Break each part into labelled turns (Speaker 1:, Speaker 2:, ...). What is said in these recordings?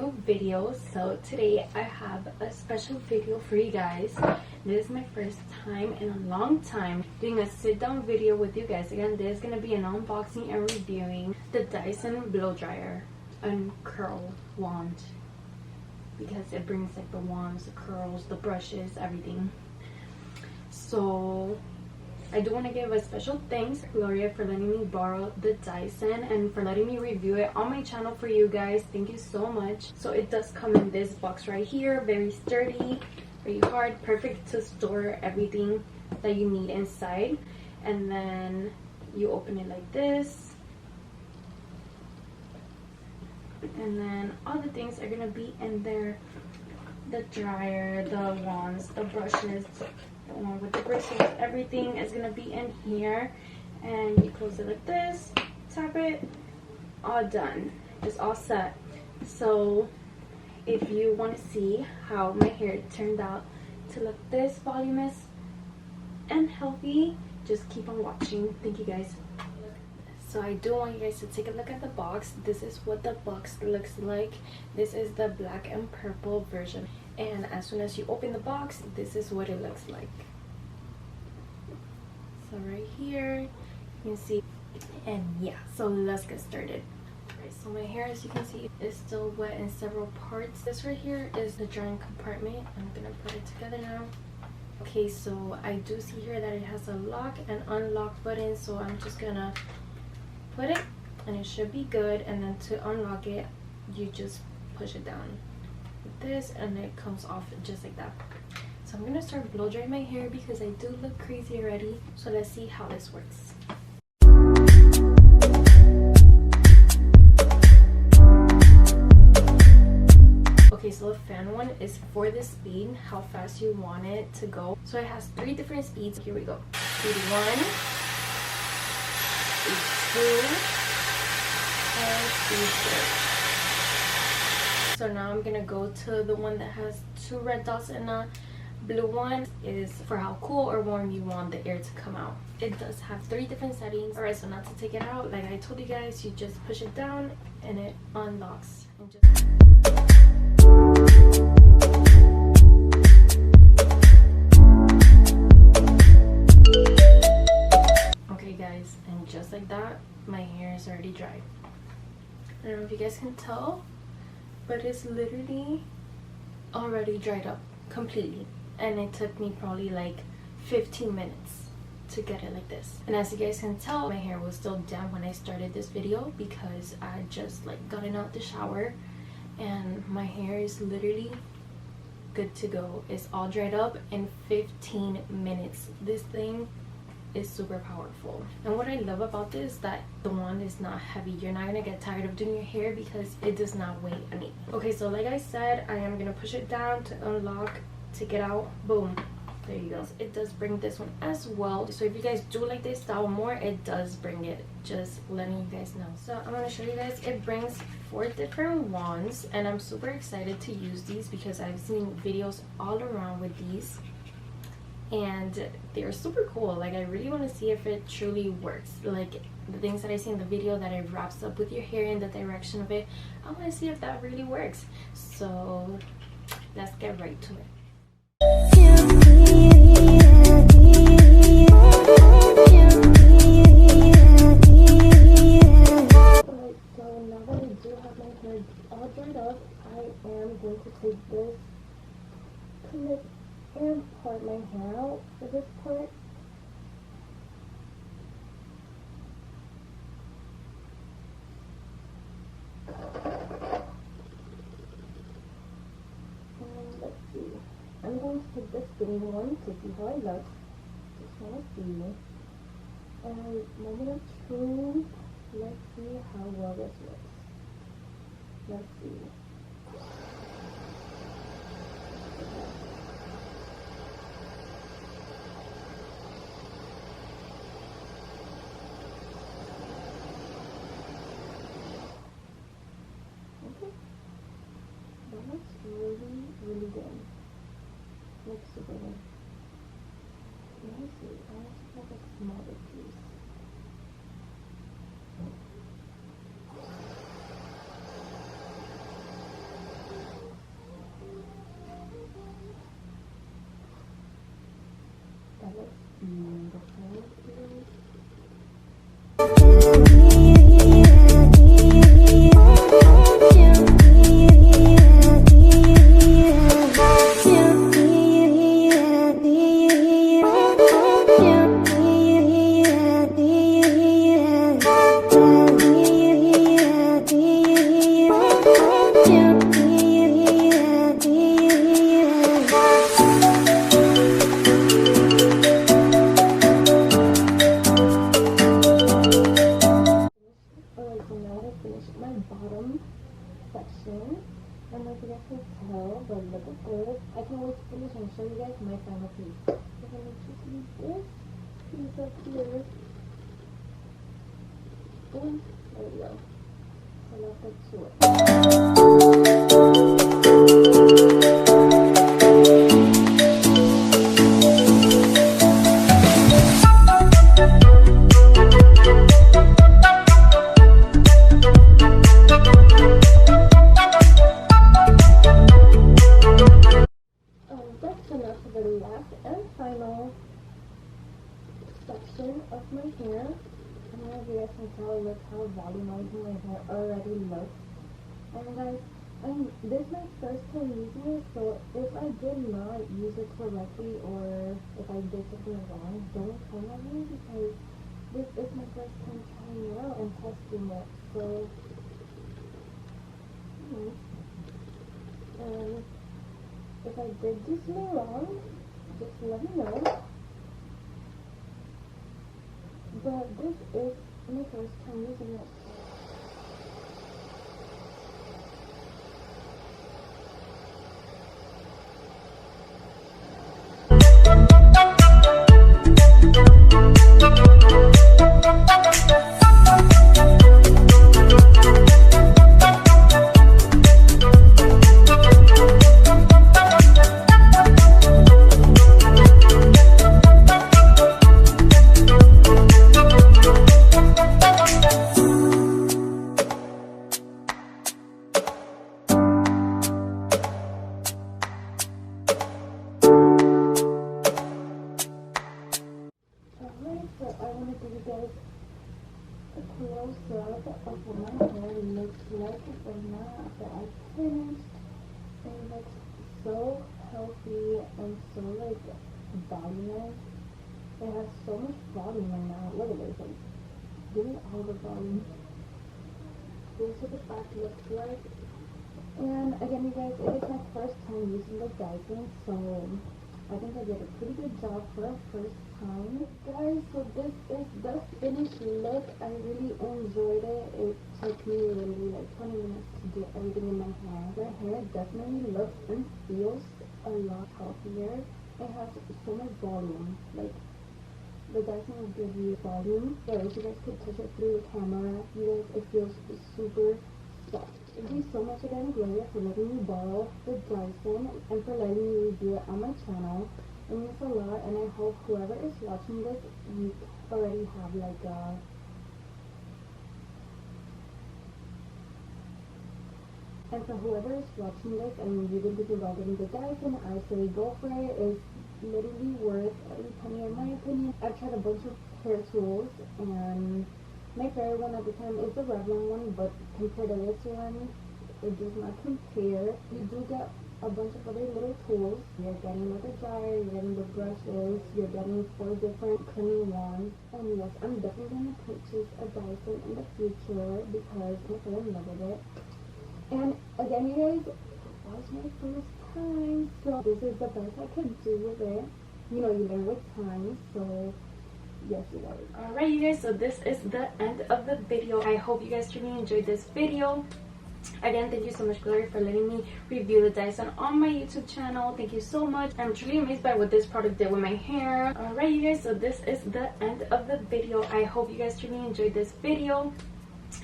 Speaker 1: new video. So today I have a special video for you guys. This is my first time in a long time doing a sit down video with you guys. Again, this is gonna be an unboxing and reviewing the Dyson blow dryer and curl wand, because it brings like the wands, the curls, the brushes, everything. So I do want to give a special thanks to Gloria for letting me borrow the Dyson and for letting me review it on my channel for you guys. Thank you so much. So it does come in this box right here, very sturdy, very hard, perfect to store everything that you need inside. And then you open it like this, and then all the things are gonna be in there: the dryer, the wands, the brushes, the one with the bristles, everything is gonna be in here. And you close it like this, tap it, all done, it's all set. So if you want to see how my hair turned out to look this voluminous and healthy, just keep on watching. Thank you guys. So I do want you guys to take a look at the box. This is what the box looks like. This is the black and purple version, and as soon as you open the box, this is what it looks like. So right here you can see, and yeah, so let's get started. Right, so my hair, as you can see, is still wet in several parts. This right here is the drying compartment. I'm gonna put it together now. Okay, so I do see here that it has a lock and unlock button, so I'm just gonna put it and it should be good. And then to unlock it, you just push it down like this and it comes off just like that. So I'm gonna start blow drying my hair because I do look crazy already. So let's see how this works. Okay, so the fan one is for the speed, how fast you want it to go. So it has 3 different speeds. Here we go. Speed 1, speed 2, and speed 3. So now I'm gonna go to the one that has 2 red dots, and a blue one is for how cool or warm you want the air to come out. It does have 3 different settings. Alright, so now to take it out, like I told you guys, you just push it down and it unlocks. And just okay guys, and just like that, my hair is already dry. I don't know if you guys can tell, but it's literally already dried up completely, and it took me probably like 15 minutes to get it like this. And as you guys can tell, my hair was still damp when I started this video because I just like gotten out the shower, and my hair is literally good to go. It's all dried up in 15 minutes. This thing is super powerful, and what I love about this is that the wand is not heavy. You're not gonna get tired of doing your hair because it does not weigh anything. Okay, so like I said, I am gonna push it down to unlock, to get out. Boom, there you go. It does bring this one as well, so if you guys do like this style more, it does bring it, just letting you guys know. So I'm gonna show you guys. It brings 4 different wands, and I'm super excited to use these because I've seen videos all around with these and they're super cool. Like, I really want to see if it truly works. Like the things that I see in the video, that it wraps up with your hair in the direction of it, I want to see if that really works. So let's get right to it. So now that I do have my hair all dried up, I am going to take this clip and part my hair out for this part. And let's see. I'm going to take the skinny one to see how it looks. Just want to see. And moment of truth. Let's see how well this looks. Let's see. Okay. That looks really, really good. Looks super good. Let me see. I also have a smaller piece. looks beautiful. Section. I don't know if you guys can tell, but look at this. I can't wait to finish and show you guys my final piece. I'm gonna just use this piece up here. And there we go. So let's get to it. Section of my hair. I don't know if you guys can tell, look how volumized my hair already looks. And guys, this is my first time using it, so if I did not use it correctly or if I did something wrong, don't come at me because this is my first time trying it out and testing it. So, and if I did do something wrong, just let me know. But this is my first time using it. So I want to give you guys a close-up of what my hair looks like right now after I finished. It looks so healthy and so like voluminous. It has so much volume right now. Look at this, like give it all the volume. This is what the back looks like. And again, you guys, it is my first time using the Dyson, so I think I did a pretty good job for a first time. Guys, so this is the finished look. I really enjoyed it. It took me literally like 20 minutes to get everything in my hair. My hair definitely looks and feels a lot healthier. It has so much volume. Like, the Dyson will give you volume. So if you guys could touch it through the camera, you guys, it feels super soft. Thank you so much again, Gloria, for letting me borrow the Dyson and for letting me review it on my channel. It means a lot, and I hope whoever is watching this, you already have like a and for whoever is watching this and you've been thinking about getting the Dyson, I say go for it. It's literally worth every penny in my opinion. I've tried a bunch of hair tools and my favorite one at the time is the Revlon one, but compared to this one, it does not compare. You do get a bunch of other little tools. You're getting like a dryer, you're getting the brushes, you're getting 4 different curling wands. And yes, I'm definitely going to purchase a Dyson in the future because I fell in love with it. And again, you guys, that was my first time, so this is the best I could do with it. You know, you learn with time, so yes, you guys. Alright, you guys, so this is the end of the video. I hope you guys truly enjoyed this video. Again, thank you so much, Gloria, for letting me review the Dyson on my YouTube channel. Thank you so much. I'm truly amazed by what this product did with my hair. Alright, you guys, so this is the end of the video. I hope you guys truly enjoyed this video.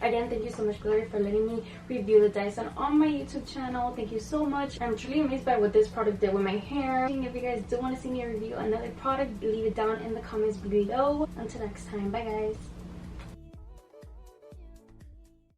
Speaker 1: Again, thank you so much, Gloria, for letting me review the Dyson on my YouTube channel. Thank you so much. I'm truly amazed by what this product did with my hair. If you guys do want to see me review another product, leave it down in the comments below. Until next time, bye guys.